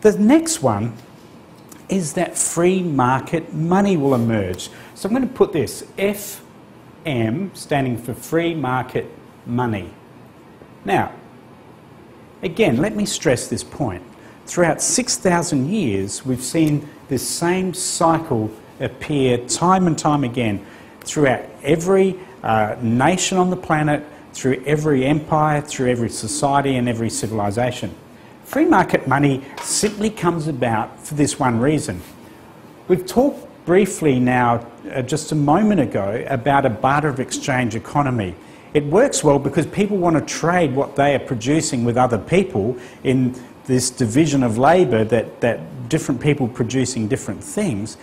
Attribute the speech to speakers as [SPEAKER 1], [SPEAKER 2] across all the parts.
[SPEAKER 1] The next one is that free market money will emerge. So I'm going to put this FM standing for free market money. Now, again, let me stress this point. Throughout 6,000 years, we've seen this same cycle appear time and time again throughout every nation on the planet, through every empire, through every society and every civilization. Free market money simply comes about for this one reason. We've talked briefly now, just a moment ago, about a barter of exchange economy. It works well because people want to trade what they are producing with other people in this division of labour, that different people producing different things.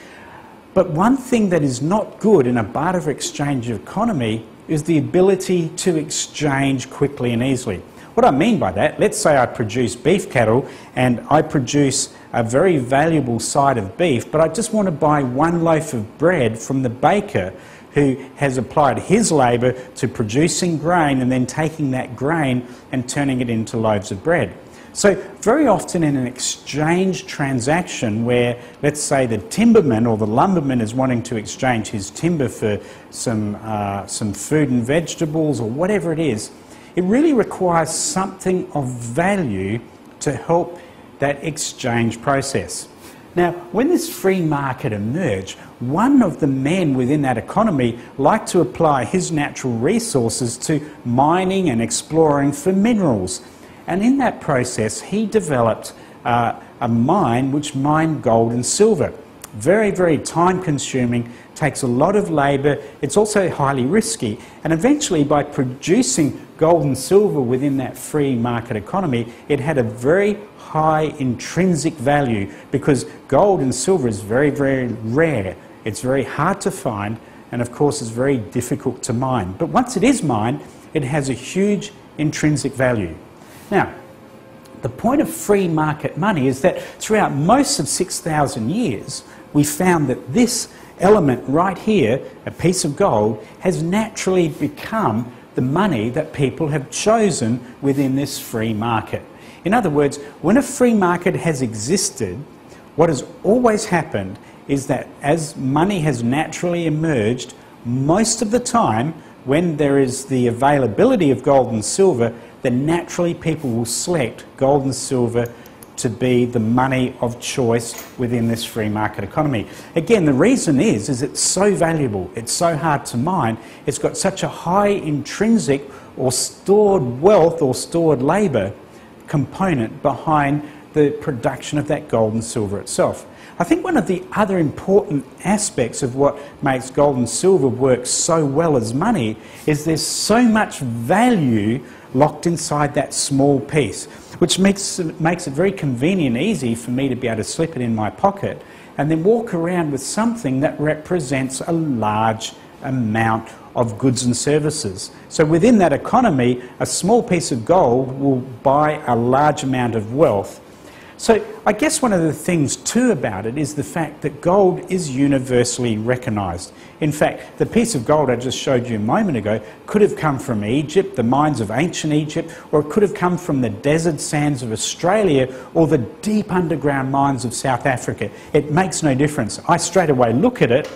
[SPEAKER 1] But one thing that is not good in a barter of exchange economy is the ability to exchange quickly and easily. What I mean by that, let's say I produce beef cattle and I produce a very valuable side of beef, but I just want to buy one loaf of bread from the baker who has applied his labour to producing grain and then taking that grain and turning it into loaves of bread. So very often in an exchange transaction where, let's say, the timberman or the lumberman is wanting to exchange his timber for some food and vegetables or whatever it is, it really requires something of value to help that exchange process. Now, when this free market emerged, one of the men within that economy liked to apply his natural resources to mining and exploring for minerals. And in that process, he developed a mine which mined gold and silver. Very, very time-consuming, takes a lot of labour, it's also highly risky. And eventually, by producing gold and silver within that free market economy, it had a very high intrinsic value because gold and silver is very, very rare. It's very hard to find, and of course, it's very difficult to mine. But once it is mined, it has a huge intrinsic value. Now, the point of free market money is that throughout most of 6,000 years, we found that this element right here, a piece of gold, has naturally become the money that people have chosen within this free market. In other words, when a free market has existed, what has always happened is that as money has naturally emerged, most of the time when there is the availability of gold and silver, then naturally people will select gold and silver to be the money of choice within this free market economy. Again, the reason is it's so valuable, it's so hard to mine, it's got such a high intrinsic or stored wealth or stored labour component behind the production of that gold and silver itself. I think one of the other important aspects of what makes gold and silver work so well as money is there's so much value locked inside that small piece, which makes it very convenient and easy for me to be able to slip it in my pocket and then walk around with something that represents a large amount of goods and services. So within that economy, a small piece of gold will buy a large amount of wealth. So I guess one of the things too about it is the fact that gold is universally recognised. In fact, the piece of gold I just showed you a moment ago could have come from Egypt, the mines of ancient Egypt, or it could have come from the desert sands of Australia or the deep underground mines of South Africa. It makes no difference. I straight away look at it,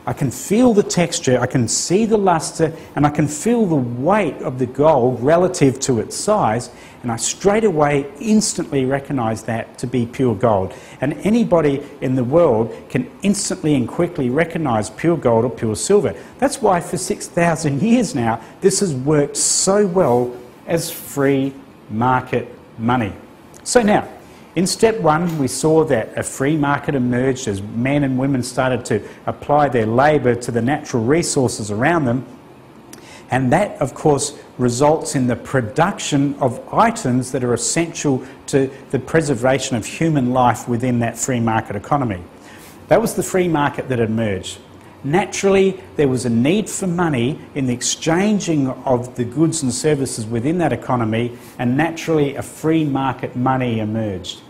[SPEAKER 1] I can feel the texture, I can see the lustre, and I can feel the weight of the gold relative to its size, and I straight away instantly recognise that to be pure gold. And anybody in the world can instantly and quickly recognise pure gold or pure silver. That's why for 6,000 years now, this has worked so well as free market money. So now, in step one, we saw that a free market emerged as men and women started to apply their labour to the natural resources around them. And that, of course, results in the production of items that are essential to the preservation of human life within that free market economy. That was the free market that emerged. Naturally, there was a need for money in the exchanging of the goods and services within that economy, and naturally a free market money emerged.